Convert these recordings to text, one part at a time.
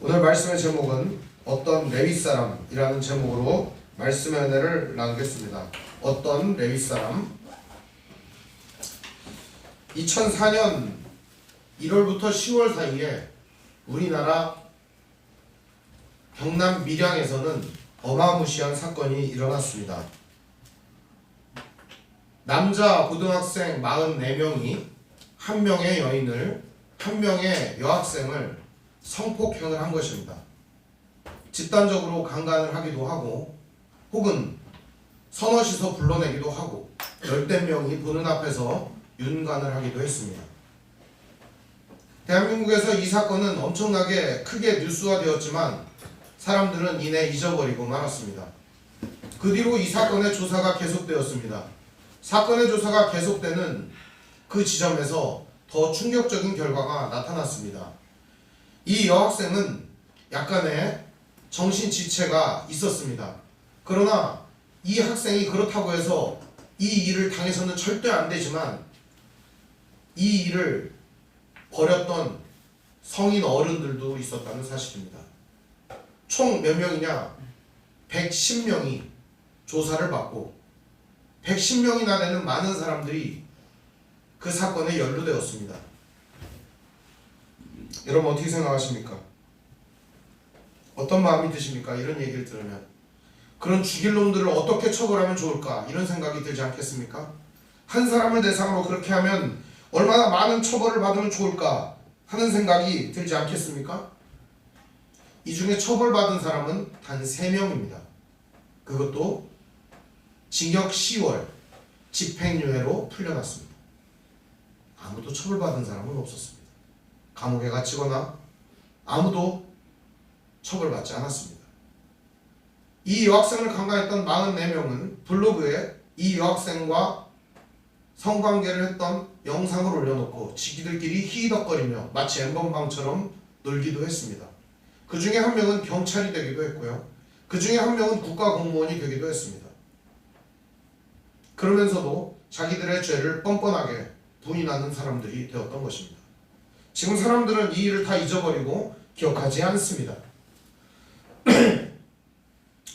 오늘 말씀의 제목은 어떤 레위 사람이라는 제목으로 말씀의 은혜를 나누겠습니다. 어떤 레위 사람. 2004년 1월부터 10월 사이에 우리나라 경남 밀양에서는 어마무시한 사건이 일어났습니다. 남자 고등학생 44명이 한 명의 여인을, 한 명의 여학생을 성폭행을 한 것입니다. 집단적으로 강간을 하기도 하고 혹은 선어시서 불러내기도 하고 열댓 명이 보는 앞에서 윤간을 하기도 했습니다. 대한민국에서 이 사건은 엄청나게 크게 뉴스화되었지만 사람들은 이내 잊어버리고 말았습니다. 그 뒤로 이 사건의 조사가 계속되었습니다. 사건의 조사가 계속되는 그 지점에서 더 충격적인 결과가 나타났습니다. 이 여학생은 약간의 정신지체가 있었습니다. 그러나 이 학생이 그렇다고 해서 이 일을 당해서는 절대 안 되지만 이 일을 벌였던 성인 어른들도 있었다는 사실입니다. 총 몇 명이냐? 110명이 조사를 받고 110명이나 되는 많은 사람들이 그 사건에 연루되었습니다. 여러분 어떻게 생각하십니까? 어떤 마음이 드십니까? 이런 얘기를 들으면 그런 죽일 놈들을 어떻게 처벌하면 좋을까? 이런 생각이 들지 않겠습니까? 한 사람을 대상으로 그렇게 하면 얼마나 많은 처벌을 받으면 좋을까 하는 생각이 들지 않겠습니까? 이 중에 처벌받은 사람은 단 3명입니다. 그것도 징역 10월, 집행유예로 풀려났습니다. 아무도 처벌받은 사람은 없었습니다. 감옥에 갇히거나 아무도 처벌받지 않았습니다. 이 여학생을 강간했던 44명은 블로그에 이 여학생과 성관계를 했던 영상을 올려놓고 지기들끼리 히히덕거리며 마치 엠번방처럼 놀기도 했습니다. 그 중에 한 명은 경찰이 되기도 했고요. 그 중에 한 명은 국가공무원이 되기도 했습니다. 그러면서도 자기들의 죄를 뻔뻔하게 부인하는 사람들이 되었던 것입니다. 지금 사람들은 이 일을 다 잊어버리고 기억하지 않습니다.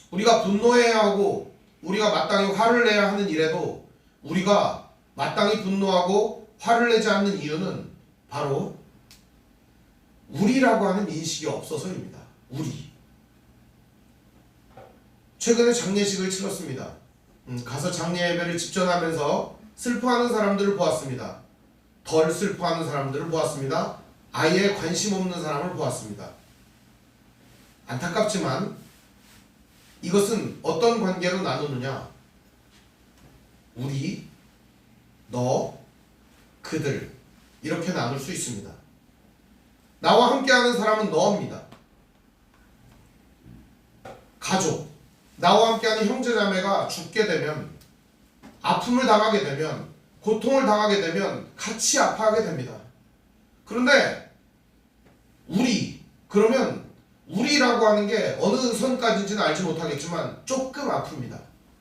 우리가 분노해야 하고 우리가 마땅히 화를 내야 하는 일에도 우리가 마땅히 분노하고 화를 내지 않는 이유는 바로 우리라고 하는 인식이 없어서입니다. 우리. 최근에 장례식을 치렀습니다. 가서 장례 예배를 집전하면서 슬퍼하는 사람들을 보았습니다. 덜 슬퍼하는 사람들을 보았습니다. 아예 관심 없는 사람을 보았습니다. 안타깝지만 이것은 어떤 관계로 나누느냐? 우리, 너, 그들 이렇게 나눌 수 있습니다. 나와 함께하는 사람은 너입니다. 가족, 나와 함께하는 형제자매가 죽게 되면, 아픔을 당하게 되면, 고통을 당하게 되면 같이 아파하게 됩니다. 그런데 우리, 그러면 우리라고 하는 게 어느 선까지인지는 알지 못하겠지만 조금 아픕니다.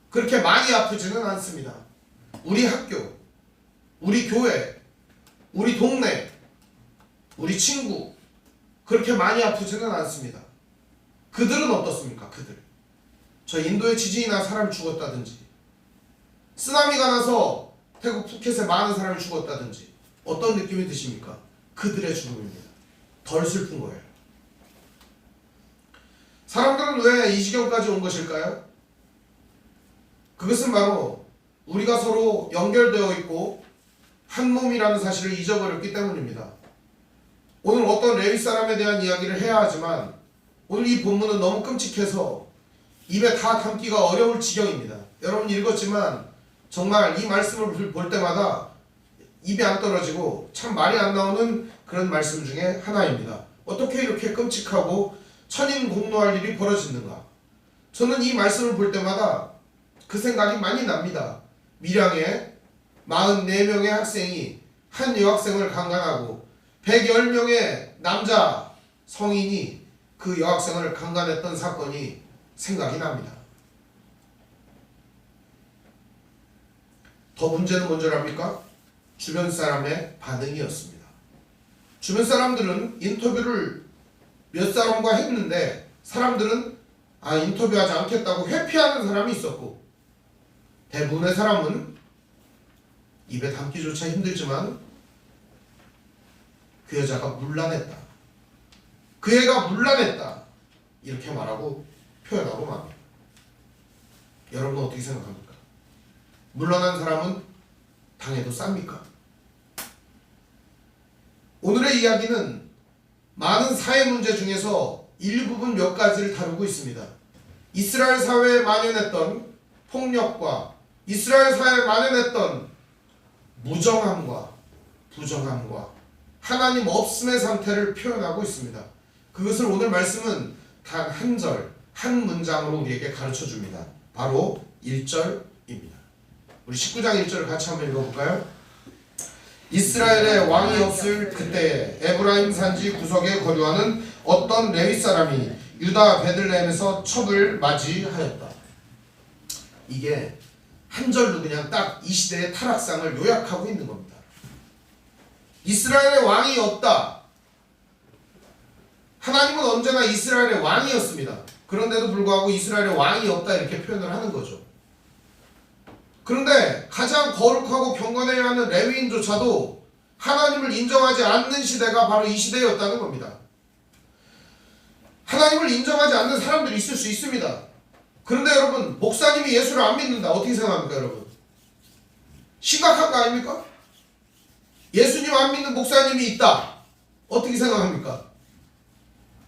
그렇게 많이 아프지는 않습니다. 우리 학교, 우리 교회, 우리 동네, 우리 친구 그렇게 많이 아프지는 않습니다. 그들은 어떻습니까? 그들. 저 인도에 지진이 나 사람이 죽었다든지 쓰나미가 나서 태국 푸켓에 많은 사람이 죽었다든지 어떤 느낌이 드십니까? 그들의 죽음입니다. 덜 슬픈 거예요. 사람들은 왜 이 지경까지 온 것일까요? 그것은 바로 우리가 서로 연결되어 있고 한 몸이라는 사실을 잊어버렸기 때문입니다. 오늘 어떤 레위 사람에 대한 이야기를 해야 하지만 오늘 이 본문은 너무 끔찍해서 입에 다 담기가 어려울 지경입니다. 여러분 읽었지만 정말 이 말씀을 볼 때마다 입이 안 떨어지고 참 말이 안 나오는 그런 말씀 중에 하나입니다. 어떻게 이렇게 끔찍하고 천인공노할 일이 벌어지는가? 저는 이 말씀을 볼 때마다 그 생각이 많이 납니다. 밀양에 44명의 학생이 한 여학생을 강간하고 110명의 남자 성인이 그 여학생을 강간했던 사건이 생각이 납니다. 더 문제는 뭔지 압니까? 주변 사람의 반응이었습니다. 주변 사람들은 인터뷰를 몇 사람과 했는데 사람들은 인터뷰하지 않겠다고 회피하는 사람이 있었고, 대부분의 사람은 입에 담기조차 힘들지만 그 여자가 문란했다, 그 애가 문란했다, 이렇게 말하고 표현하고 맙니다. 여러분은 어떻게 생각합니까? 문란한 사람은 당해도 쌉니까? 오늘의 이야기는 많은 사회 문제 중에서 일부분 몇 가지를 다루고 있습니다. 이스라엘 사회에 만연했던 폭력과 이스라엘 사회에 만연했던 무정함과 부정함과 하나님 없음의 상태를 표현하고 있습니다. 그것을 오늘 말씀은 단 한 절, 한 문장으로 우리에게 가르쳐 줍니다. 바로 1절입니다. 우리 19장 1절을 같이 한번 읽어볼까요? 이스라엘에 왕이 없을 그때에 에브라임 산지 구석에 거류하는 어떤 레위 사람이 유다 베들레헴에서 첩을 맞이하였다. 이게 한 절로 그냥 딱 이 시대의 타락상을 요약하고 있는 겁니다. 이스라엘에 왕이 없다. 하나님은 언제나 이스라엘의 왕이었습니다. 그런데도 불구하고 이스라엘에 왕이 없다 이렇게 표현을 하는 거죠. 그런데 가장 거룩하고 경건해야 하는 레위인조차도 하나님을 인정하지 않는 시대가 바로 이 시대였다는 겁니다. 하나님을 인정하지 않는 사람들이 있을 수 있습니다. 그런데 여러분, 목사님이 예수를 안 믿는다. 어떻게 생각합니까, 여러분? 심각한 거 아닙니까? 예수님 안 믿는 목사님이 있다. 어떻게 생각합니까?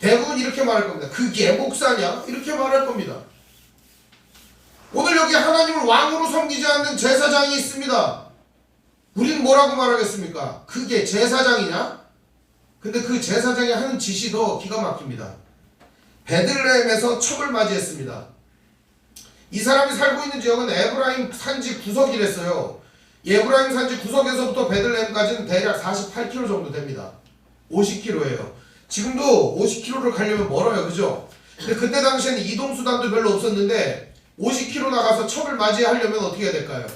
대부분 이렇게 말할 겁니다. 그게 목사냐? 이렇게 말할 겁니다. 오늘 여기 하나님을 왕으로 섬기지 않는 제사장이 있습니다. 우리는 뭐라고 말하겠습니까? 그게 제사장이냐? 근데 그 제사장이 하는 짓이 더 기가 막힙니다. 베들레헴에서 첩을 맞이했습니다. 이 사람이 살고 있는 지역은 에브라임 산지 구석이랬어요. 에브라임 산지 구석에서부터 베들레헴까지는 대략 48km 정도 됩니다. 50km예요. 지금도 50km를 가려면 멀어요. 그죠? 근데 그때 당시에는 이동수단도 별로 없었는데 50km 나가서 첩을 맞이하려면 어떻게 해야 될까요?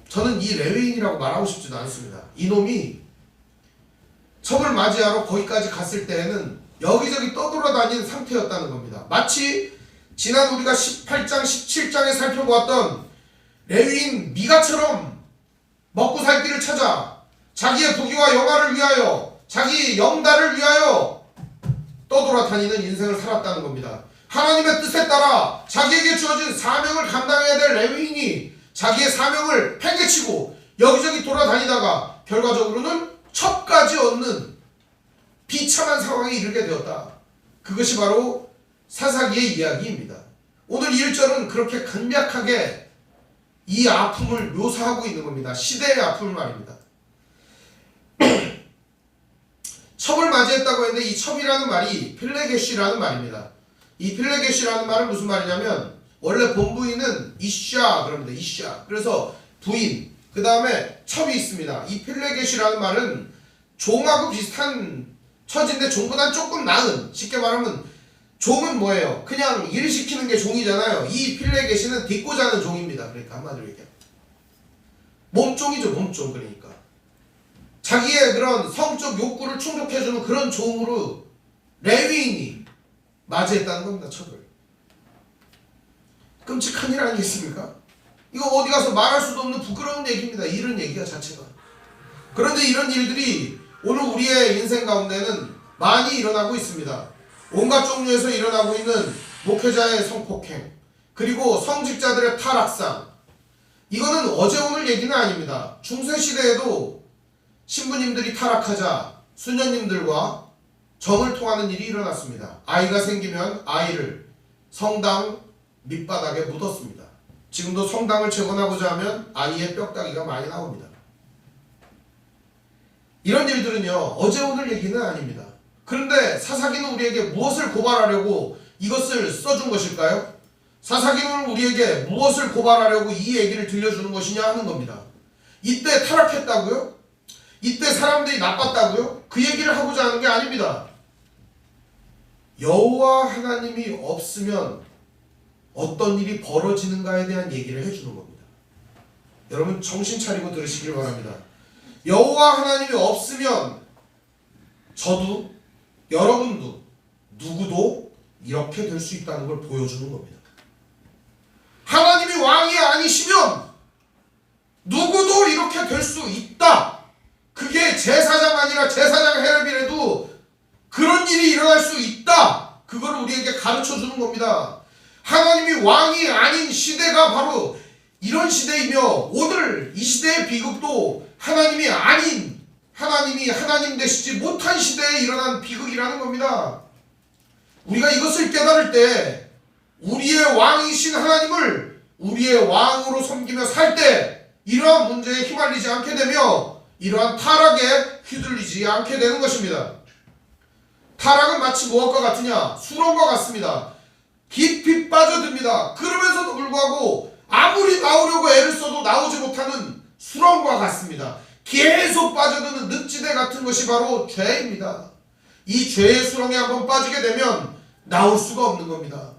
저는 이 레위인이라고 말하고 싶지도 않습니다. 이놈이 첩을 맞이하러 거기까지 갔을 때에는 여기저기 떠돌아다니는 상태였다는 겁니다. 마치 지난 우리가 18장, 17장에 살펴보았던 레위인 미가처럼 먹고 살 길을 찾아 자기의 부귀와 영화를 위하여, 자기 영달을 위하여 떠돌아다니는 인생을 살았다는 겁니다. 하나님의 뜻에 따라 자기에게 주어진 사명을 감당해야 될 레위인이 자기의 사명을 팽개치고 여기저기 돌아다니다가 결과적으로는 첩까지 얻는 비참한 상황에 이르게 되었다. 그것이 바로 사사기의 이야기입니다. 오늘 1절은 그렇게 간략하게 이 아픔을 묘사하고 있는 겁니다. 시대의 아픔을 말입니다. 첩을 맞이했다고 했는데 이 첩이라는 말이 필레게시라는 말입니다. 이 필레게시라는 말은 무슨 말이냐면 원래 본부인은 이샤 그럽니다. 이샤. 그래서 부인, 그 다음에 첩이 있습니다. 이 필레게시라는 말은 종하고 비슷한 처지인데 종보다 조금 나은, 쉽게 말하면 종은 뭐예요? 그냥 일 시키는 게 종이잖아요. 이 필레게시는 딛고 자는 종입니다. 그러니까 한마디로 얘기하면 몸종이죠. 몸종. 그러니까 자기의 그런 성적 욕구를 충족해주는 그런 종으로 레위인이 맞이했다는 겁니다. 첩을. 끔찍한 일 아니겠습니까? 이거 어디 가서 말할 수도 없는 부끄러운 얘기입니다. 이런 얘기가 자체가. 그런데 이런 일들이 오늘 우리의 인생 가운데는 많이 일어나고 있습니다. 온갖 종류에서 일어나고 있는 목회자의 성폭행, 그리고 성직자들의 타락상. 이거는 어제 오늘 얘기는 아닙니다. 중세시대에도 신부님들이 타락하자 수녀님들과 정을 통하는 일이 일어났습니다. 아이가 생기면 아이를 성당 밑바닥에 묻었습니다. 지금도 성당을 재건하고자 하면 아이의 뼈다귀가 많이 나옵니다. 이런 일들은요, 어제 오늘 얘기는 아닙니다. 그런데 사사기는 우리에게 무엇을 고발하려고 이것을 써준 것일까요? 사사기는 우리에게 무엇을 고발하려고 이 얘기를 들려주는 것이냐 하는 겁니다. 이때 타락했다고요? 이때 사람들이 나빴다고요? 그 얘기를 하고자 하는 게 아닙니다. 여호와 하나님이 없으면 어떤 일이 벌어지는가에 대한 얘기를 해주는 겁니다. 여러분 정신 차리고 들으시길 바랍니다. 여호와 하나님이 없으면 저도 여러분도 누구도 이렇게 될 수 있다는 걸 보여주는 겁니다. 하나님이 왕이 아니시면 누구도 이렇게 될 수 있다. 그게 제사장 아니라 제사장 헤롯이라도 그런 일이 일어날 수 있다. 그걸 우리에게 가르쳐 주는 겁니다. 하나님이 왕이 아닌 시대가 바로 이런 시대이며 오늘 이 시대의 비극도 하나님이 아닌 하나님이 하나님 되시지 못한 시대에 일어난 비극이라는 겁니다. 우리가 이것을 깨달을 때 우리의 왕이신 하나님을 우리의 왕으로 섬기며 살 때 이러한 문제에 휘말리지 않게 되며 이러한 타락에 휘둘리지 않게 되는 것입니다. 타락은 마치 무엇과 같으냐? 수렁과 같습니다. 깊이 빠져듭니다. 그러면서도 불구하고 아무리 나오려고 애를 써도 나오지 못하는 수렁과 같습니다. 계속 빠져드는 늪지대 같은 것이 바로 죄입니다. 이 죄의 수렁에 한번 빠지게 되면 나올 수가 없는 겁니다.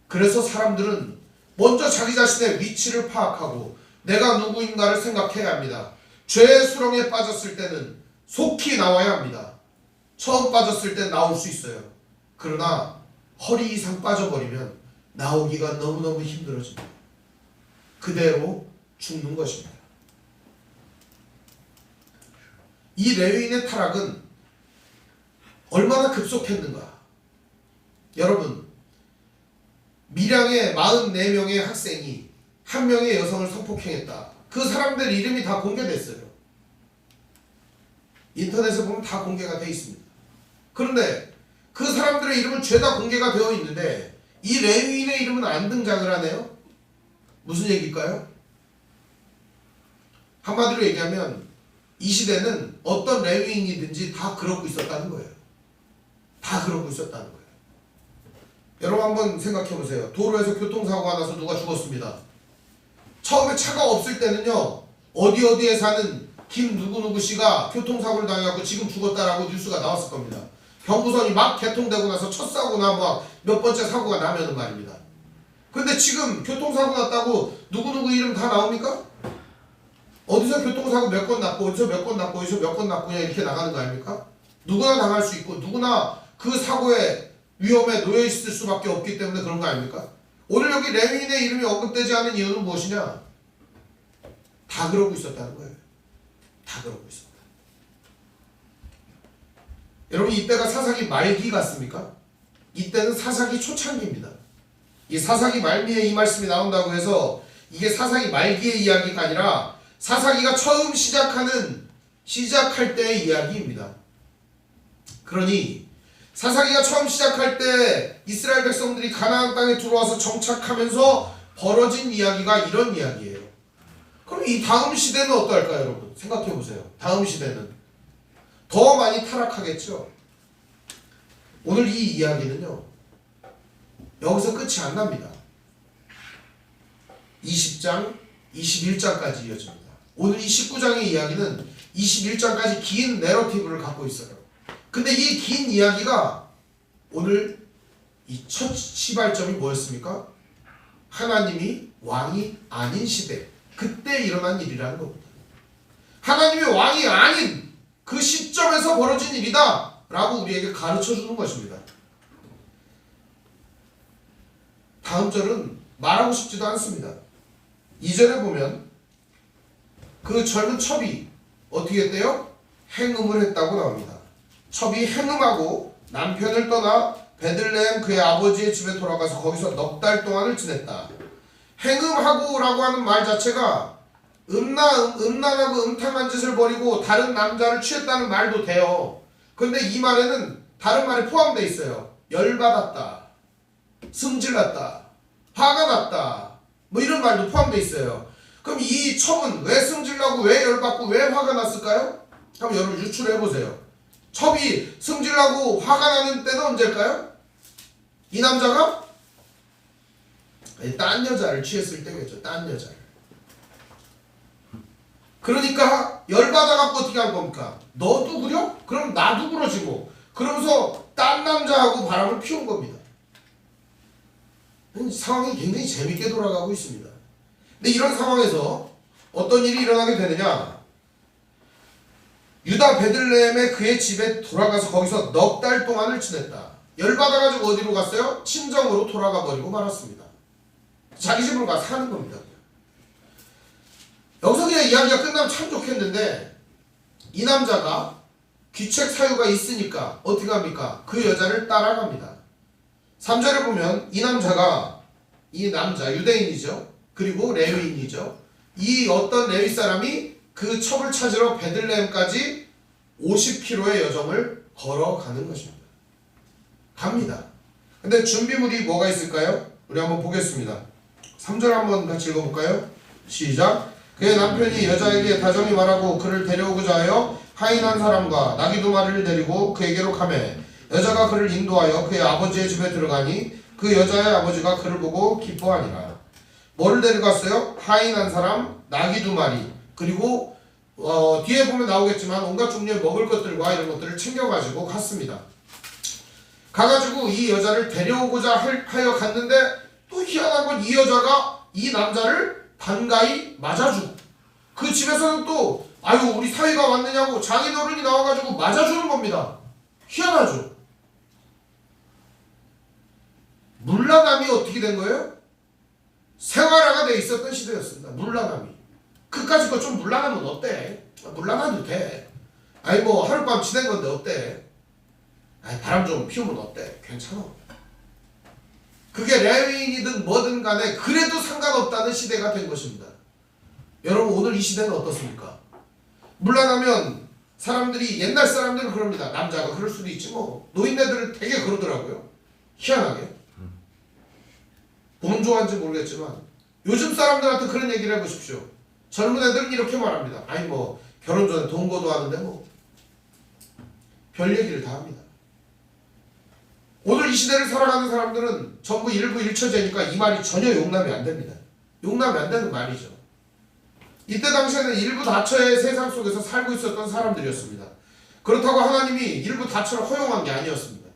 그래서 사람들은 먼저 자기 자신의 위치를 파악하고 내가 누구인가를 생각해야 합니다. 죄의 수렁에 빠졌을 때는 속히 나와야 합니다. 처음 빠졌을 때 나올 수 있어요. 그러나 허리 이상 빠져버리면 나오기가 너무너무 힘들어집니다. 그대로 죽는 것입니다. 이 레위인의 타락은 얼마나 급속했는가. 여러분, 밀양의 44명의 학생이 한 명의 여성을 성폭행했다. 그 사람들 이름이 다 공개됐어요. 인터넷에 보면 다 공개가 되어 있습니다. 그런데 그 사람들의 이름은 죄다 공개가 되어 있는데 이 레위인의 이름은 안 등장을 하네요. 무슨 얘기일까요? 한마디로 얘기하면 이 시대는 어떤 레위인이든지 다 그러고 있었다는 거예요. 다 그러고 있었다는 거예요. 여러분 한번 생각해 보세요. 도로에서 교통사고가 나서 누가 죽었습니다. 처음에 차가 없을 때는요, 어디에 사는 김 누구누구 씨가 교통사고를 당해갖고 지금 죽었다라고 뉴스가 나왔을 겁니다. 경부선이 막 개통되고 나서 첫 사고나 막 몇 번째 사고가 나면은 말입니다. 근데 지금 교통사고 났다고 누구누구 이름 다 나옵니까? 어디서 교통사고 몇 건 났고 어디서 몇 건 났고 어디서 몇 건 났고 이렇게 나가는 거 아닙니까? 누구나 당할 수 있고 누구나 그 사고의 위험에 놓여 있을 수밖에 없기 때문에 그런 거 아닙니까? 오늘 여기 레위인의 이름이 언급되지 않은 이유는 무엇이냐? 다 그러고 있었다는 거예요. 다 그러고 있었다. 여러분 이때가 사사기 말기 같습니까? 이때는 사사기 초창기입니다. 이 사사기 말미에 이 말씀이 나온다고 해서 이게 사사기 말기의 이야기가 아니라 사사기가 처음 시작할 때의 이야기입니다. 그러니 사사기가 처음 시작할 때 이스라엘 백성들이 가나안 땅에 들어와서 정착하면서 벌어진 이야기가 이런 이야기예요. 그럼 이 다음 시대는 어떨까요, 여러분? 생각해 보세요. 다음 시대는 더 많이 타락하겠죠. 오늘 이 이야기는요, 여기서 끝이 안 납니다. 20장, 21장까지 이어집니다. 오늘 이 19장의 이야기는 21장까지 긴 내러티브를 갖고 있어요. 근데 이 긴 이야기가 오늘 이 첫 시발점이 뭐였습니까? 하나님이 왕이 아닌 시대, 그때 일어난 일이라는 겁니다. 하나님이 왕이 아닌 그 시점에서 벌어진 일이다 라고 우리에게 가르쳐 주는 것입니다. 다음 절은 말하고 싶지도 않습니다. 2절에 보면 그 젊은 첩이 어떻게 했대요? 행음을 했다고 나옵니다. 첩이 행음하고 남편을 떠나 베들레헴 그의 아버지의 집에 돌아가서 거기서 넉 달 동안을 지냈다. 행음하고 라고 하는 말 자체가 음란하고 음탕한 짓을 벌이고 다른 남자를 취했다는 말도 돼요. 근데 이 말에는 다른 말이 포함되어 있어요. 열받았다, 승질났다, 화가 났다, 뭐 이런 말도 포함되어 있어요. 그럼 이 첩은 왜 승질나고 왜 열받고 왜 화가 났을까요? 한번 여러분 유추를 해보세요. 첩이 승질나고 화가 나는 때는 언제일까요? 이 남자가 딴 여자를 취했을 때겠죠. 딴 여자를. 그러니까 열받아갖고 어떻게 할 겁니까? 너도 그려? 그럼 나도 그러지 뭐. 그러면서 딴 남자하고 바람을 피운 겁니다. 상황이 굉장히 재밌게 돌아가고 있습니다. 근데 이런 상황에서 어떤 일이 일어나게 되느냐? 유다 베들레헴의 그의 집에 돌아가서 거기서 넉 달 동안을 지냈다. 열받아가지고 어디로 갔어요? 친정으로 돌아가 버리고 말았습니다. 자기 집으로 가서 사는 겁니다. 여기서 그냥 이야기가 끝나면 참 좋겠는데 이 남자가 귀책 사유가 있으니까 어떻게 합니까? 그 여자를 따라갑니다. 3절에 보면 이 남자 유대인이죠. 그리고 레위인이죠. 이 어떤 레위 사람이 그 첩을 찾으러 베들레헴까지 50km의 여정을 걸어가는 것입니다. 갑니다. 근데 준비물이 뭐가 있을까요? 우리 한번 보겠습니다. 3절 한번 같이 읽어볼까요? 시작. 그의 남편이 여자에게 다정히 말하고 그를 데려오고자 하여 하인한 사람과 나귀 2마리를 데리고 그에게로 가매 여자가 그를 인도하여 그의 아버지의 집에 들어가니 그 여자의 아버지가 그를 보고 기뻐하니라. 뭐를 데려갔어요? 하인한 사람, 나귀 2마리, 그리고 뒤에 보면 나오겠지만 온갖 종류의 먹을 것들과 이런 것들을 챙겨가지고 갔습니다. 가가지고 이 여자를 데려오고자 하여 갔는데 또 희한한 건 이 여자가 이 남자를 반가이 맞아주고 그 집에서는 또 아유 우리 사위가 왔느냐고 장인어른이 나와가지고 맞아주는 겁니다. 희한하죠. 물란함이 어떻게 된 거예요? 생활화가 돼 있었던 시대였습니다. 물란함이. 그까짓 거 좀 물란하면 어때? 물란해도 돼. 아니 뭐 하룻밤 지낸 건데 어때? 아니 바람 좀 피우면 어때? 괜찮아. 그게 레위인이든 뭐든 간에 그래도 상관없다는 시대가 된 것입니다. 여러분 오늘 이 시대는 어떻습니까? 물란하면 사람들이 옛날 사람들은 그럽니다. 남자가 그럴 수도 있지 뭐. 노인네들은 되게 그러더라고요. 희한하게. 보면 좋아하는지 모르겠지만 요즘 사람들한테 그런 얘기를 해보십시오. 젊은 애들은 이렇게 말합니다. 아니 뭐 결혼 전에 동거도 하는데 뭐 별 얘기를 다 합니다. 오늘 이 시대를 살아가는 사람들은 전부 일부일처제니까 이 말이 전혀 용납이 안 됩니다. 용납이 안 되는 말이죠. 이때 당시에는 일부 다처의 세상 속에서 살고 있었던 사람들이었습니다. 그렇다고 하나님이 일부 다처를 허용한 게 아니었습니다.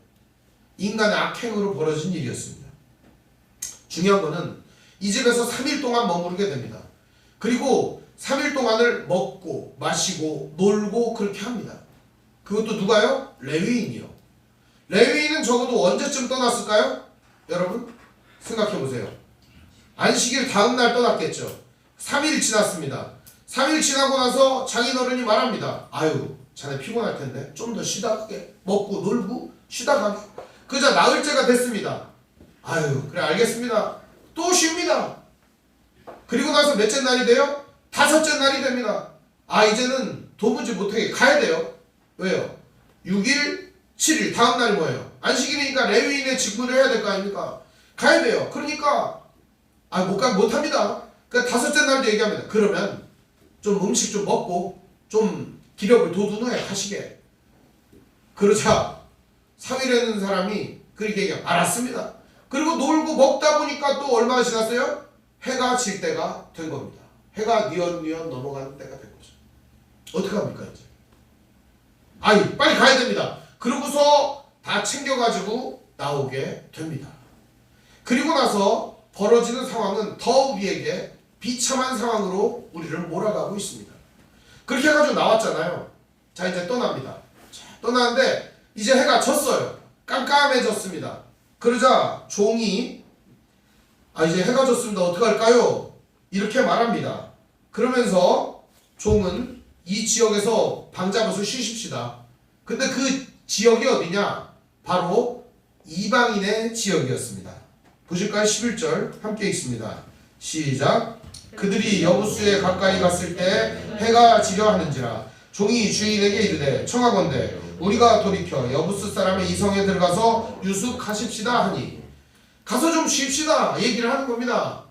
인간의 악행으로 벌어진 일이었습니다. 중요한 거는 이 집에서 3일 동안 머무르게 됩니다. 그리고 3일 동안을 먹고 마시고 놀고 그렇게 합니다. 그것도 누가요? 레위인이요. 레위인은 적어도 언제쯤 떠났을까요? 여러분 생각해보세요. 안식일 다음날 떠났겠죠. 3일 지났습니다. 3일 지나고 나서 장인어른이 말합니다. 아유 자네 피곤할 텐데 좀 더 쉬다 가게. 먹고 놀고 쉬다 가게. 그자 나흘째가 됐습니다. 아유 그래 알겠습니다. 또 쉽니다. 그리고 나서 몇째 날이 돼요? 5째 날이 됩니다. 아 이제는 도무지 못하게 가야 돼요. 왜요? 6일 7일 다음 날이 뭐예요? 안식일이니까 레위인의 직분을 해야 될 거 아닙니까? 가야 돼요. 그러니까 못합니다. 그러니까 5째 날도 얘기합니다. 그러면 좀 음식 좀 먹고 좀 기력을 돋운 후에 가시게. 그러자 사위라는 사람이 그렇게 얘기하면 알았습니다. 그리고 놀고 먹다 보니까 또 얼마나 지났어요? 해가 질 때가 된 겁니다. 해가 뉘엿뉘엿 넘어가는 때가 된 거죠. 어떻게 합니까 이제? 아니 빨리 가야 됩니다. 그러고서 다 챙겨가지고 나오게 됩니다. 그리고 나서 벌어지는 상황은 더 우리에게 비참한 상황으로 우리를 몰아가고 있습니다. 그렇게 해가지고 나왔잖아요. 자 이제 떠납니다. 자, 떠나는데 이제 해가 졌어요. 깜깜해졌습니다. 그러자 종이 이제 해가 졌습니다. 어떡할까요? 이렇게 말합니다. 그러면서 종은 이 지역에서 방 잡아서 쉬십시다. 근데 그 지역이 어디냐? 바로 이방인의 지역이었습니다. 보실까요? 11절 함께 읽습니다. 시작. 그들이 여부수에 가까이 갔을 때 해가 지려 하는지라 종이 주인에게 이르되 청하건대 우리가 돌이켜 여부수 사람의 이성에 들어가서 유숙하십시다 하니 가서 좀 쉽시다 얘기를 하는 겁니다.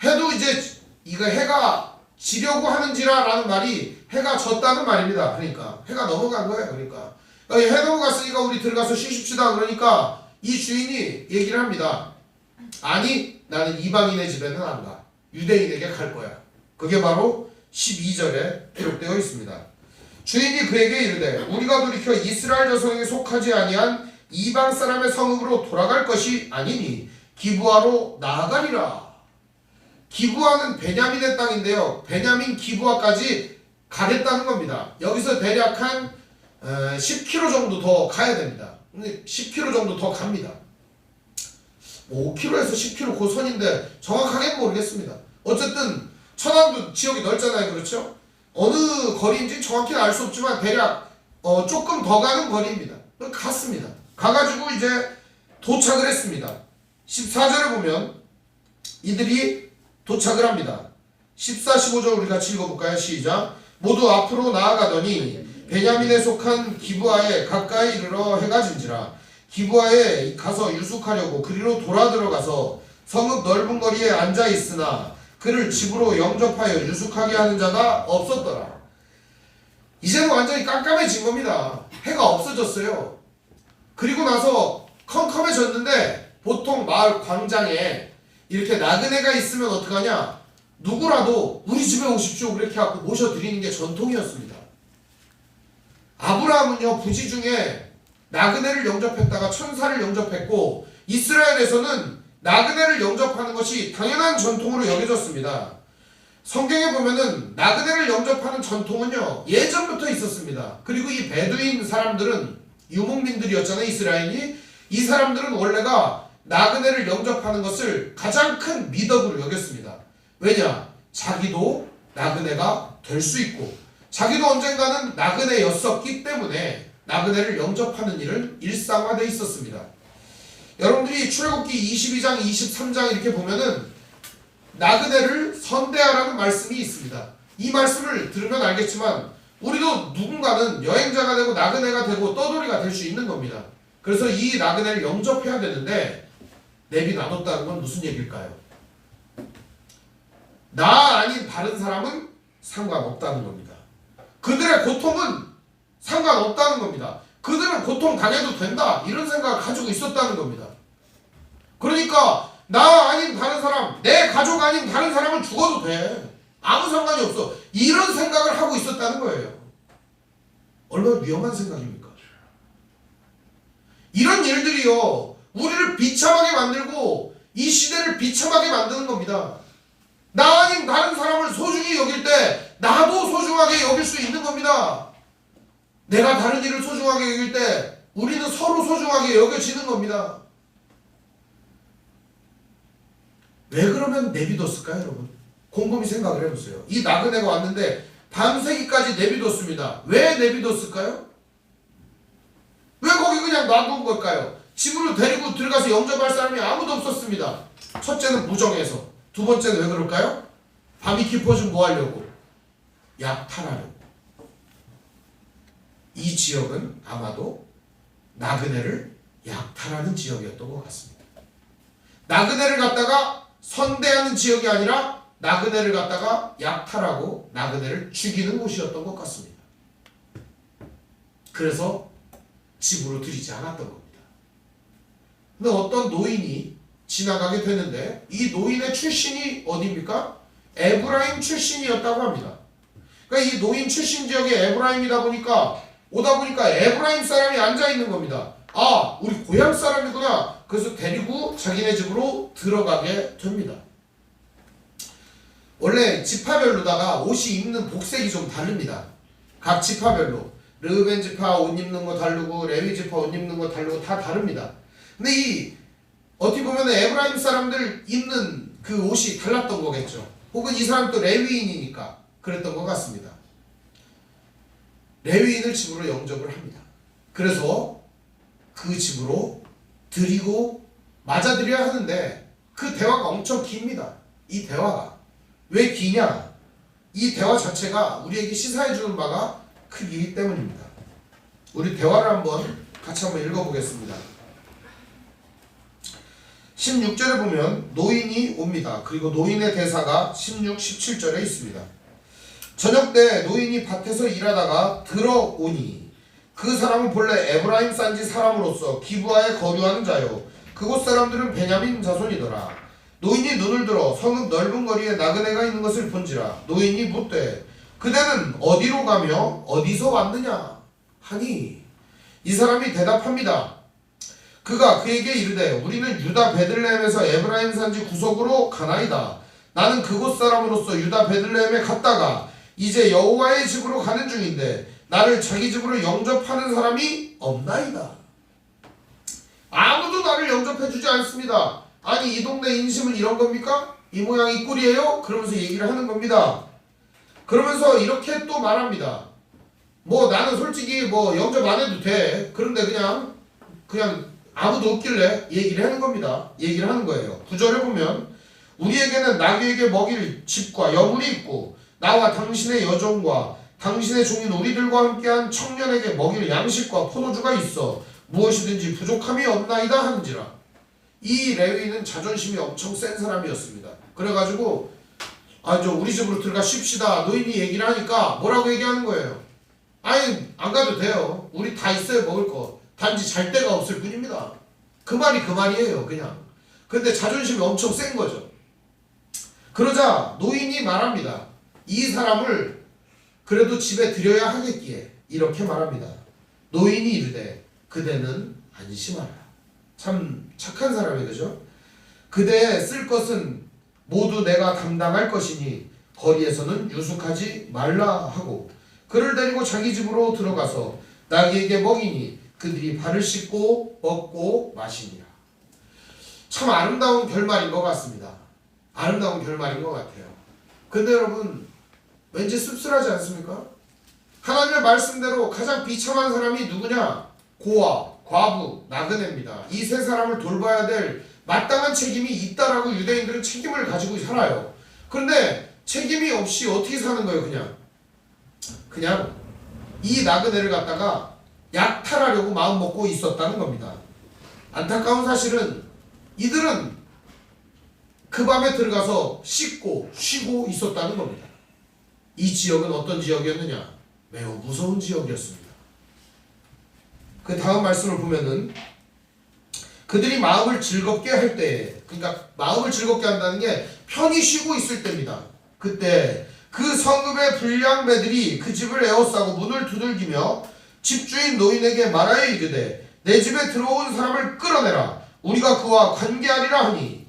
해도 이제 이거 해가 지려고 하는지라 라는 말이 해가 졌다는 말입니다. 그러니까 해가 넘어간 거예요. 그러니까 해 넘어갔으니까 우리 들어가서 쉬십시다. 그러니까 이 주인이 얘기를 합니다. 아니 나는 이방인의 집에는 안 가. 유대인에게 갈 거야. 그게 바로 12절에 기록되어 있습니다. 주인이 그에게 이르되 우리가 돌이켜 이스라엘 자손에게 속하지 아니한 이방 사람의 성읍으로 돌아갈 것이 아니니 기브아로 나아가리라. 기브아는 베냐민의 땅인데요. 베냐민 기브아까지 가겠다는 겁니다. 여기서 대략 한 10km 정도 더 가야 됩니다. 근데 10km 정도 더 갑니다. 5km에서 10km 그 선인데 정확하게는 모르겠습니다. 어쨌든 천안도 지역이 넓잖아요. 그렇죠? 어느 거리인지 정확히는 알 수 없지만 대략 조금 더 가는 거리입니다. 갔습니다. 가가지고 이제 도착을 했습니다. 14절을 보면 이들이 도착을 합니다. 14, 15절 우리 같이 읽어볼까요? 시작. 모두 앞으로 나아가더니 베냐민에 속한 기브아에 가까이 이르러 해가 진지라. 기브아에 가서 유숙하려고 그리로 돌아 들어가서 성읍 넓은 거리에 앉아 있으나 그를 집으로 영접하여 유숙하게 하는 자가 없었더라. 이제는 완전히 깜깜해진 겁니다. 해가 없어졌어요. 그리고 나서 컴컴해졌는데 보통 마을 광장에 이렇게 나그네가 있으면 어떡하냐? 누구라도 우리 집에 오십시오 그렇게 하고 모셔드리는 게 전통이었습니다. 아브라함은요 부지 중에 나그네를 영접했다가 천사를 영접했고 이스라엘에서는 나그네를 영접하는 것이 당연한 전통으로 여겨졌습니다. 성경에 보면은 나그네를 영접하는 전통은요 예전부터 있었습니다. 그리고 이 베두인 사람들은 유목민들이었잖아요. 이스라엘이. 이 사람들은 원래가 나그네를 영접하는 것을 가장 큰 미덕으로 여겼습니다. 왜냐? 자기도 나그네가 될 수 있고 자기도 언젠가는 나그네였었기 때문에 나그네를 영접하는 일은 일상화되어 있었습니다. 여러분들이 출애굽기 22장, 23장 이렇게 보면은 나그네를 선대하라는 말씀이 있습니다. 이 말씀을 들으면 알겠지만 우리도 누군가는 여행자가 되고 나그네가 되고 떠돌이가 될 수 있는 겁니다. 그래서 이 나그네를 영접해야 되는데 내비놔뒀다는 건 무슨 얘기일까요? 나 아닌 다른 사람은 상관없다는 겁니다. 그들의 고통은 상관없다는 겁니다. 그들은 고통 당해도 된다 이런 생각을 가지고 있었다는 겁니다. 그러니까 나 아닌 다른 사람, 내 가족 아닌 다른 사람은 죽어도 돼. 아무 상관이 없어. 이런 생각을 하고 있었다는 거예요. 얼마나 위험한 생각입니까? 이런 일들이요 우리를 비참하게 만들고 이 시대를 비참하게 만드는 겁니다. 나 아닌 다른 사람을 소중히 여길 때 나도 소중하게 여길 수 있는 겁니다. 내가 다른 일을 소중하게 여길 때 우리는 서로 소중하게 여겨지는 겁니다. 왜 그러면 내비뒀을까요, 여러분? 곰곰이 생각을 해보세요. 이 나그네가 왔는데 밤새기까지 내비뒀습니다. 왜 내비뒀을까요? 왜 거기 그냥 놔둔 걸까요? 집으로 데리고 들어가서 영접할 사람이 아무도 없었습니다. 첫째는 무정해서, 두 번째는 왜 그럴까요? 밤이 깊어지면 뭐 하려고? 약탈하려고. 이 지역은 아마도 나그네를 약탈하는 지역이었던 것 같습니다. 나그네를 갖다가 선대하는 지역이 아니라 나그네를 갖다가 약탈하고 나그네를 죽이는 곳이었던 것 같습니다. 그래서 집으로 들이지 않았던 겁니다. 근데 어떤 노인이 지나가게 되는데 이 노인의 출신이 어디입니까? 에브라임 출신이었다고 합니다. 그러니까 이 노인 출신 지역이 에브라임이다 보니까 오다 보니까 에브라임 사람이 앉아있는 겁니다. 아, 우리 고향 사람이구나. 그래서 데리고 자기네 집으로 들어가게 됩니다. 원래 지파별로다가 옷이 입는 복색이 좀 다릅니다. 각 지파별로. 르우벤 지파 옷 입는 거 다르고 레위 지파 옷 입는 거 다르고 다 다릅니다. 근데 이 어떻게 보면 에브라임 사람들 입는 그 옷이 달랐던 거겠죠. 혹은 이 사람도 레위인이니까 그랬던 것 같습니다. 레위인을 집으로 영접을 합니다. 그래서 그 집으로 드리고 맞아들여야 하는데 그 대화가 엄청 깁니다. 이 대화가 왜 기냐? 이 대화 자체가 우리에게 시사해주는 바가 크기 때문입니다. 우리 대화를 같이 한번 읽어보겠습니다. 16절에 보면 노인이 옵니다. 그리고 노인의 대사가 16, 17절에 있습니다. 저녁 때 노인이 밭에서 일하다가 들어오니 그 사람은 본래 에브라임 산지 사람으로서 기브아에 거류하는 자요 그곳 사람들은 베냐민 자손이더라. 노인이 눈을 들어 성읍 넓은 거리에 나그네가 있는 것을 본지라. 노인이 묻되 그대는 어디로 가며 어디서 왔느냐 하니 이 사람이 대답합니다. 그가 그에게 이르되 우리는 유다 베들레헴에서 에브라임 산지 구석으로 가나이다. 나는 그곳 사람으로서 유다 베들레헴에 갔다가 이제 여호와의 집으로 가는 중인데 나를 자기 집으로 영접하는 사람이 없나이다. 아무도 나를 영접해주지 않습니다. 아니 이 동네 인심은 이런 겁니까? 이 모양 이 꼴이에요? 그러면서 얘기를 하는 겁니다. 그러면서 이렇게 또 말합니다. 뭐 나는 솔직히 뭐 영접 안 해도 돼. 그런데 그냥 아무도 없길래 얘기를 하는 겁니다. 얘기를 하는 거예요. 9절에 보면 우리에게는 나귀에게 먹일 집과 여물이 있고 나와 당신의 여종과 당신의 종인 우리들과 함께한 청년에게 먹일 양식과 포도주가 있어 무엇이든지 부족함이 없나이다 하는지라. 이 레위는 자존심이 엄청 센 사람이었습니다. 그래가지고 우리 집으로 들어가 쉽시다 노인이 얘기를 하니까 뭐라고 얘기하는 거예요? 아니 안 가도 돼요. 우리 다 있어요 먹을 거. 단지 잘 데가 없을 뿐입니다. 그 말이 그 말이에요 그냥. 근데 자존심이 엄청 센 거죠. 그러자 노인이 말합니다. 이 사람을 그래도 집에 들여야 하겠기에 이렇게 말합니다. 노인이 이르되 그대는 안심하라. 참 착한 사람이 그죠? 그대의 쓸 것은 모두 내가 담당할 것이니 거리에서는 유숙하지 말라 하고 그를 데리고 자기 집으로 들어가서 나귀에게 먹이니 그들이 발을 씻고 먹고 마시니라. 참 아름다운 결말인 것 같습니다. 아름다운 결말인 것 같아요. 근데 여러분 왠지 씁쓸하지 않습니까? 하나님의 말씀대로 가장 비참한 사람이 누구냐? 고아, 과부, 나그네입니다. 이 세 사람을 돌봐야 될 마땅한 책임이 있다라고 유대인들은 책임을 가지고 살아요. 그런데 책임이 없이 어떻게 사는 거예요? 그냥 이 나그네를 갖다가 약탈하려고 마음먹고 있었다는 겁니다. 안타까운 사실은 이들은 그 밤에 들어가서 씻고 쉬고 있었다는 겁니다. 이 지역은 어떤 지역이었느냐? 매우 무서운 지역이었습니다. 그 다음 말씀을 보면은 그들이 마음을 즐겁게 할 때, 그러니까 마음을 즐겁게 한다는 게 편히 쉬고 있을 때입니다. 그때 그 성읍의 불량배들이 그 집을 에워싸고 문을 두들기며 집주인 노인에게 말하여 이르되 내 집에 들어온 사람을 끌어내라. 우리가 그와 관계하리라 하니.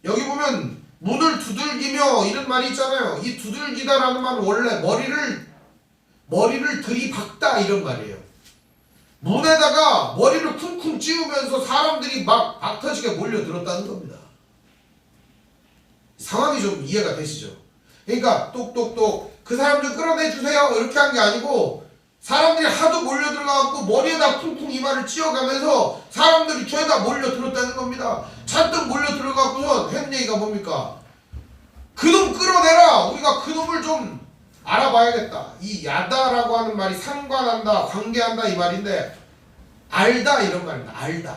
여기 보면 문을 두들기며 이런 말이 있잖아요. 이 두들기다라는 말은 원래 머리를 들이박다 이런 말이에요. 문에다가 머리를 쿵쿵 찌우면서 사람들이 막 터지게 몰려들었다는 겁니다. 상황이 좀 이해가 되시죠? 그러니까 똑똑똑 그 사람 좀 끌어내주세요 이렇게 한 게 아니고 사람들이 하도 몰려들어가고 머리에다 쿵쿵 이마를 찧어가면서 사람들이 죄다 몰려들었다는 겁니다. 잔뜩 몰려들어가고서 했는 얘기가 뭡니까? 그놈 끌어내라. 우리가 그놈을 좀 알아봐야겠다. 이 야다라고 하는 말이 상관한다, 관계한다 이 말인데 알다 이런 말입니다. 알다.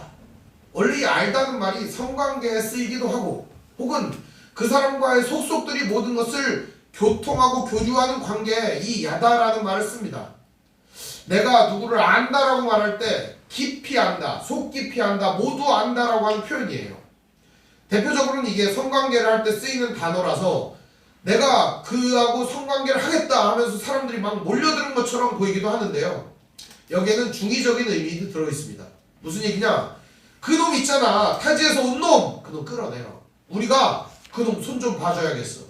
원래 이 알다는 말이 성관계에 쓰이기도 하고 혹은 그 사람과의 속속들이 모든 것을 교통하고 교류하는 관계에 이 야다라는 말을 씁니다. 내가 누구를 안다라고 말할 때 깊이 안다, 속 깊이 안다, 모두 안다라고 하는 표현이에요. 대표적으로는 이게 성관계를 할 때 쓰이는 단어라서 내가 그하고 성관계를 하겠다 하면서 사람들이 막 몰려드는 것처럼 보이기도 하는데요. 여기에는 중의적인 의미도 들어있습니다. 무슨 얘기냐? 그놈 있잖아. 타지에서 온 놈! 그놈 끌어내라. 우리가 그놈 손 좀 봐줘야겠어.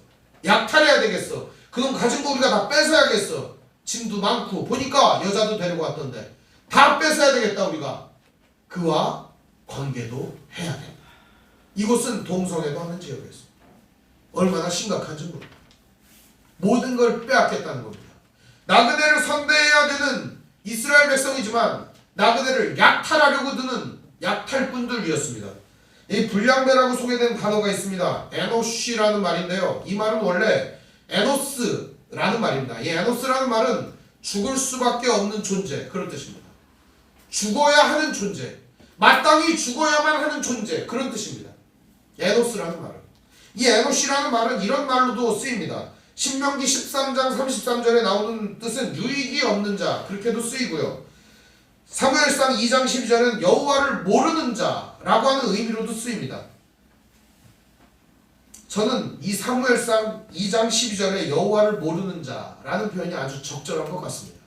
약탈해야 되겠어. 그놈 가진 거 우리가 다 뺏어야겠어. 짐도 많고 보니까 여자도 데리고 왔던데 다 뺏어야 되겠다. 우리가 그와 관계도 해야 된다. 이곳은 동성애도 하는 지역이었습니다. 얼마나 심각한지 모릅니다. 모든 걸 빼앗겠다는 겁니다. 나그네를 선대해야 되는 이스라엘 백성이지만 나그네를 약탈하려고 드는 약탈꾼들이었습니다. 이 불량배라고 소개된 단어가 있습니다. 에노시라는 말인데요. 이 말은 원래 에노스라는 말입니다. 이 에노스라는 말은 죽을 수밖에 없는 존재 그런 뜻입니다. 죽어야 하는 존재, 마땅히 죽어야만 하는 존재 그런 뜻입니다. 에노스라는 말은. 이 에노시라는 말은 이런 말로도 쓰입니다. 신명기 13장 33절에 나오는 뜻은 유익이 없는 자 그렇게도 쓰이고요. 사무엘상 2장 12절은 여호와를 모르는 자라고 하는 의미로도 쓰입니다. 저는 이 사무엘상 2장 12절에 여호와를 모르는 자라는 표현이 아주 적절한 것 같습니다.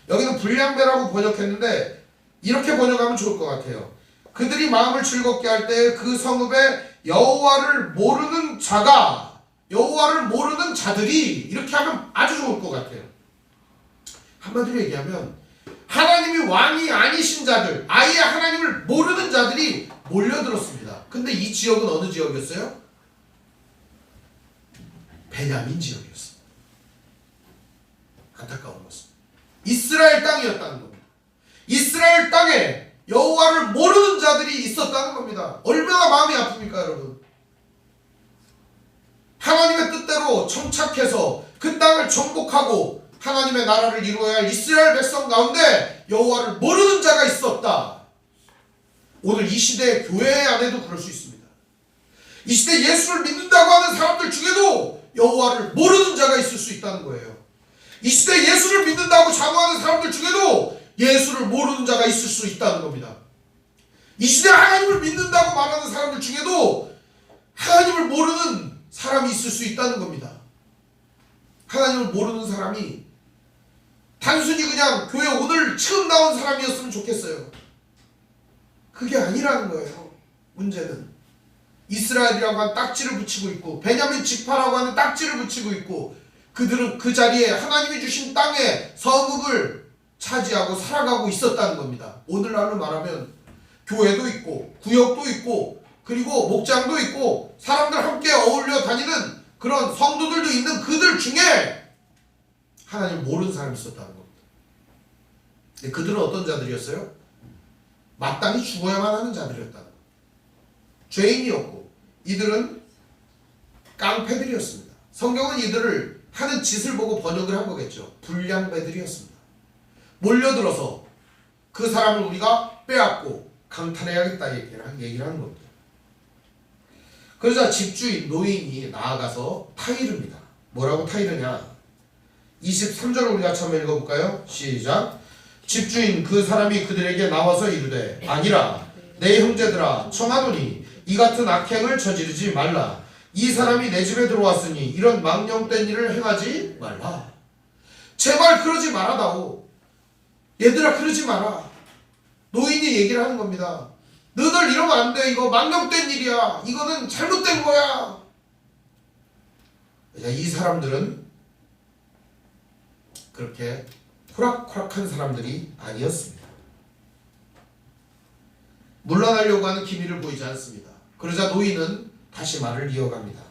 여기는 불량배라고 번역했는데 이렇게 번역하면 좋을 것 같아요. 그들이 마음을 즐겁게 할 때 그 성읍에 여호와를 모르는 자가 여호와를 모르는 자들이 이렇게 하면 아주 좋을 것 같아요. 한마디로 얘기하면 하나님이 왕이 아니신 자들, 아예 하나님을 모르는 자들이 몰려들었습니다. 근데 이 지역은 어느 지역이었어요? 베냐민 지역이었습니다. 안타까운 것은 이스라엘 땅이었다는 겁니다. 이스라엘 땅에 여호와를 모르는 자들이 있었다는 겁니다. 얼마나 마음이 아픕니까, 여러분? 하나님의 뜻대로 정착해서 그 땅을 정복하고 하나님의 나라를 이루어야 할 이스라엘 백성 가운데 여호와를 모르는 자가 있었다. 오늘 이 시대의 교회 안에도 그럴 수 있습니다. 이 시대 예수를 믿는다고 하는 사람들 중에도 여호와를 모르는 자가 있을 수 있다는 거예요. 이 시대 예수를 믿는다고 자부하는 사람들 중에도 예수를 모르는 자가 있을 수 있다는 겁니다. 이 시대 하나님을 믿는다고 말하는 사람들 중에도 하나님을 모르는 사람이 있을 수 있다는 겁니다. 하나님을 모르는 사람이 단순히 그냥 교회 오늘 처음 나온 사람이었으면 좋겠어요. 그게 아니라는 거예요. 문제는 이스라엘이라고 하는 딱지를 붙이고 있고 베냐민 지파라고 하는 딱지를 붙이고 있고 그들은 그 자리에 하나님이 주신 땅에 성읍을 차지하고 살아가고 있었다는 겁니다. 오늘날로 말하면 교회도 있고 구역도 있고 그리고 목장도 있고 사람들 함께 어울려 다니는 그런 성도들도 있는 그들 중에 하나님 모르는 사람이 있었다는 겁니다. 근데 그들은 어떤 자들이었어요? 마땅히 죽어야만 하는 자들이었다는 겁니다. 죄인이었고 이들은 깡패들이었습니다. 성경은 이들을 하는 짓을 보고 번역을 한 거겠죠. 불량배들이었습니다. 몰려들어서 그 사람을 우리가 빼앗고 강탈해야겠다 얘기를 하는 겁니다. 그러자 집주인 노인이 나아가서 타이릅니다. 뭐라고 타이르냐? 23절을 우리 같이 한번 읽어볼까요? 시작. 집주인 그 사람이 그들에게 나와서 이르되 아니라 내 형제들아 청하노니 이 같은 악행을 저지르지 말라. 이 사람이 내 집에 들어왔으니 이런 망령된 일을 행하지 말라. 제발 그러지 말아다오. 얘들아 그러지 마라. 노인이 얘기를 하는 겁니다. 너들 이러면 안 돼. 이거 망령된 일이야. 이거는 잘못된 거야. 이 사람들은 그렇게 호락호락한 사람들이 아니었습니다. 물러나려고 하는 기미를 보이지 않습니다. 그러자 노인은 다시 말을 이어갑니다.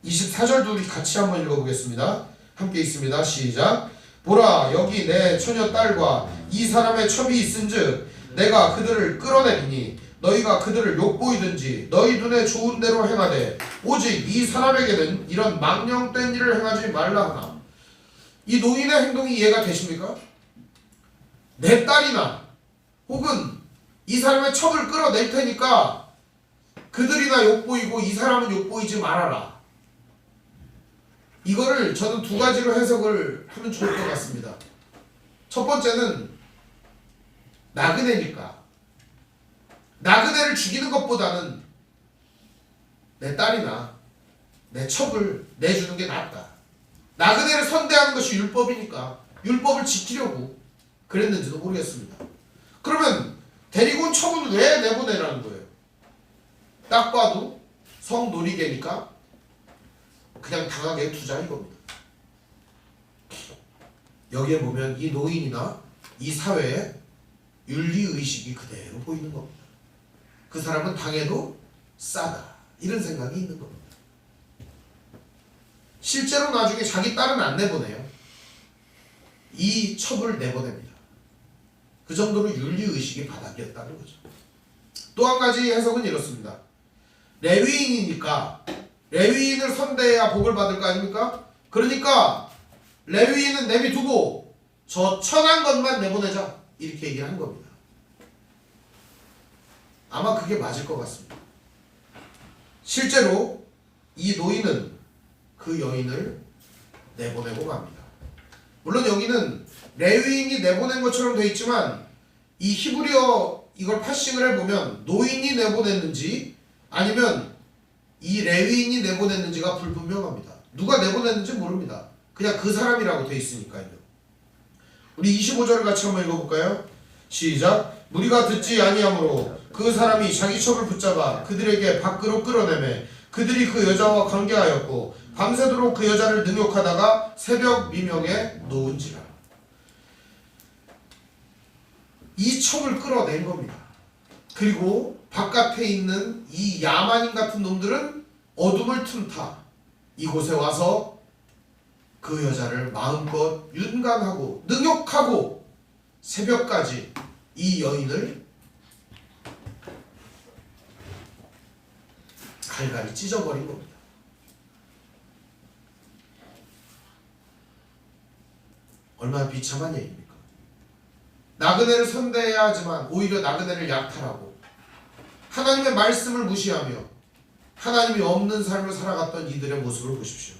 24절도 우리 같이 한번 읽어보겠습니다. 함께 있습니다. 시작. 보라 여기 내 처녀 딸과 이 사람의 첩이 있은즉 내가 그들을 끌어내리니 너희가 그들을 욕보이든지 너희 눈에 좋은 대로 행하되 오직 이 사람에게는 이런 망령된 일을 행하지 말라 하나. 이 노인의 행동이 이해가 되십니까? 내 딸이나 혹은 이 사람의 첩을 끌어낼 테니까 그들이나 욕보이고 이 사람은 욕보이지 말아라. 이거를 저는 두 가지로 해석을 하면 좋을 것 같습니다. 첫 번째는 나그네니까 나그네를 죽이는 것보다는 내 딸이나 내 첩을 내주는 게 낫다. 나그네를 선대하는 것이 율법이니까 율법을 지키려고 그랬는지도 모르겠습니다. 그러면 데리고 온 첩은 왜 내보내라는 거예요? 딱 봐도 성놀이개니까 그냥 당하게 두자 이겁니다. 여기에 보면 이 노인이나 이 사회의 윤리의식이 그대로 보이는 겁니다. 그 사람은 당해도 싸다 이런 생각이 있는 겁니다. 실제로 나중에 자기 딸은 안 내보내요. 이 첩을 내보냅니다. 그 정도로 윤리의식이 바닥이었다는 거죠. 또 한 가지 해석은 이렇습니다. 레위인이니까 레위인을 선대해야 복을 받을 거 아닙니까? 그러니까 레위인은 내비두고 저 천한 것만 내보내자 이렇게 얘기를 한 겁니다. 아마 그게 맞을 것 같습니다. 실제로 이 노인은 그 여인을 내보내고 갑니다. 물론 여기는 레위인이 내보낸 것처럼 되어 있지만 이 히브리어 이걸 파싱을 해보면 노인이 내보냈는지 아니면 이 레위인이 내보냈는지가 불분명합니다. 누가 내보냈는지 모릅니다. 그냥 그 사람이라고 되어 있으니까요. 우리 25절을 같이 한번 읽어볼까요? 시작. 무리가 듣지 아니하므로 그 사람이 자기 첩을 붙잡아 그들에게 밖으로 끌어내매 그들이 그 여자와 관계하였고 밤새도록 그 여자를 능욕하다가 새벽 미명에 놓은지라. 이 첩을 끌어낸 겁니다. 그리고 바깥에 있는 이 야만인 같은 놈들은 어둠을 틈타 이곳에 와서 그 여자를 마음껏 윤간하고 능욕하고 새벽까지 이 여인을 갈갈이 찢어버린 겁니다. 얼마나 비참한 얘기입니까? 나그네를 선대해야 하지만 오히려 나그네를 약탈하고 하나님의 말씀을 무시하며 하나님이 없는 삶을 살아갔던 이들의 모습을 보십시오.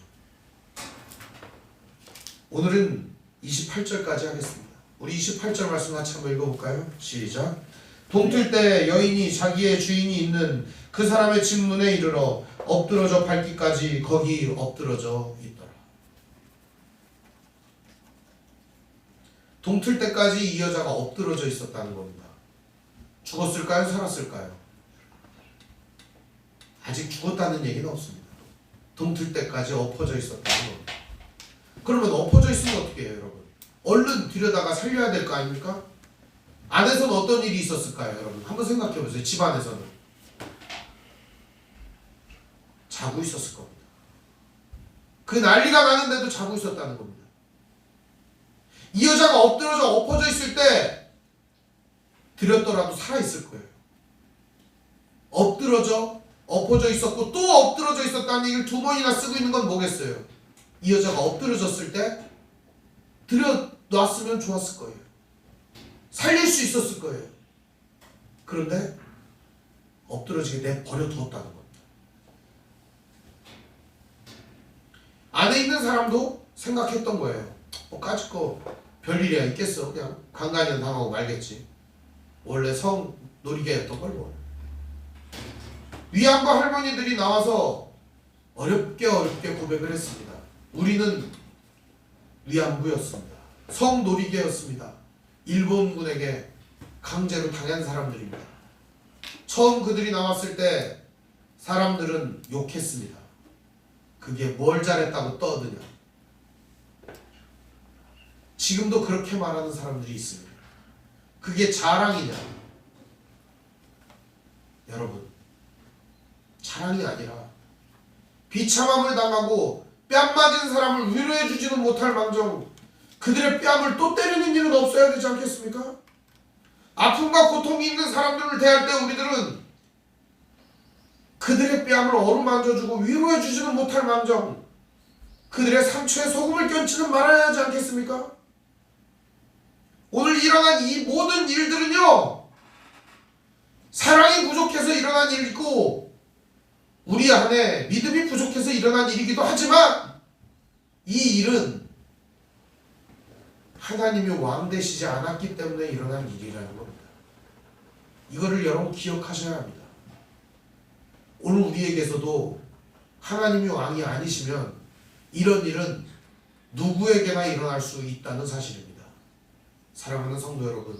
오늘은 28절까지 하겠습니다. 우리 28절 말씀 같이 한번 읽어볼까요? 시작. 동틀 때 여인이 자기의 주인이 있는 그 사람의 집 문에 이르러 엎드러져 밟기까지 거기 엎드러져 있더라. 동틀 때까지 이 여자가 엎드러져 있었다는 겁니다. 죽었을까요? 살았을까요? 아직 죽었다는 얘기는 없습니다. 동틀 때까지 엎어져 있었다는 겁니다. 그러면 엎어져 있으면 어떻게 해요, 여러분? 얼른 들여다가 살려야 될 거 아닙니까? 안에서는 어떤 일이 있었을까요, 여러분? 한번 생각해 보세요. 집 안에서는 자고 있었을 겁니다. 그 난리가 나는데도 자고 있었다는 겁니다. 이 여자가 엎어져 있을 때 들였더라도 살아있을 거예요. 엎어져 있었고 또 엎드러져 있었다는 얘기를 두 번이나 쓰고 있는 건 뭐겠어요? 이 여자가 엎드러졌을 때 들여놨으면 좋았을 거예요. 살릴 수 있었을 거예요. 그런데 엎드러지게 내버려 두었다는 겁니다. 안에 있는 사람도 생각했던 거예요. 까짓 거 별일이야 있겠어. 그냥 간간히 당하고 말겠지. 원래 성 놀이개였던 걸 뭐. 위안부 할머니들이 나와서 어렵게 고백을 했습니다. 우리는 위안부였습니다. 성 놀이개였습니다. 일본군에게 강제로 당한 사람들입니다. 처음 그들이 나왔을 때 사람들은 욕했습니다. 그게 뭘 잘했다고 떠드냐. 지금도 그렇게 말하는 사람들이 있습니다. 그게 자랑이냐. 여러분, 자랑이 아니라 비참함을 당하고 뺨 맞은 사람을 위로해 주지는 못할 망정 그들의 뺨을 또 때리는 일은 없어야 되지 않겠습니까? 아픔과 고통이 있는 사람들을 대할 때 우리들은 그들의 뺨을 어루만져주고 위로해 주지는 못할 망정 그들의 상처에 소금을 끼얹지는 말아야 하지 않겠습니까? 오늘 일어난 이 모든 일들은요, 사랑이 부족해서 일어난 일이고 우리 안에 믿음이 부족해서 일어난 일이기도 하지만 이 일은 하나님이 왕 되시지 않았기 때문에 일어난 일이라는 겁니다. 이거를 여러분 기억하셔야 합니다. 오늘 우리에게서도 하나님이 왕이 아니시면 이런 일은 누구에게나 일어날 수 있다는 사실입니다. 사랑하는 성도 여러분,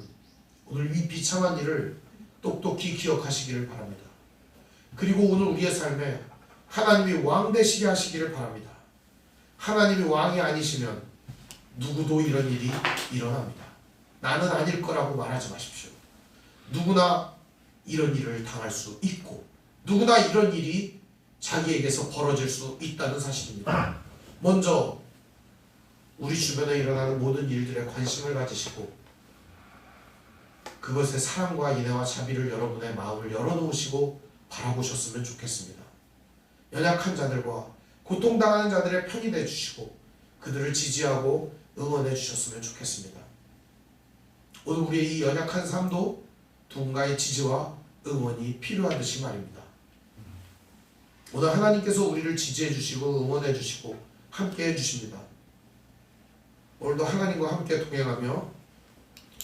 오늘 이 비참한 일을 똑똑히 기억하시기를 바랍니다. 그리고 오늘 우리의 삶에 하나님이 왕 되시게 하시기를 바랍니다. 하나님이 왕이 아니시면 누구도 이런 일이 일어납니다. 나는 아닐 거라고 말하지 마십시오. 누구나 이런 일을 당할 수 있고 누구나 이런 일이 자기에게서 벌어질 수 있다는 사실입니다. 먼저 우리 주변에 일어나는 모든 일들에 관심을 가지시고 그것에 사랑과 인애와 자비를 여러분의 마음을 열어놓으시고 바라보셨으면 좋겠습니다. 연약한 자들과 고통당하는 자들의 편이 되주시고 그들을 지지하고 응원해 주셨으면 좋겠습니다. 오늘 우리의 이 연약한 삶도 누군가의 지지와 응원이 필요한 듯이 말입니다. 오늘 하나님께서 우리를 지지해 주시고 응원해 주시고 함께 해 주십니다. 오늘도 하나님과 함께 동행하며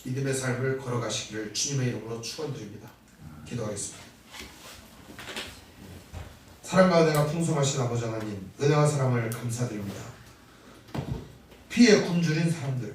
믿음의 삶을 걸어가시기를 주님의 이름으로 축원드립니다. 기도하겠습니다. 사랑과 은혜가 풍성하신 아버지 하나님, 은혜와 사랑을 감사드립니다. 피에 굶주린 사람들,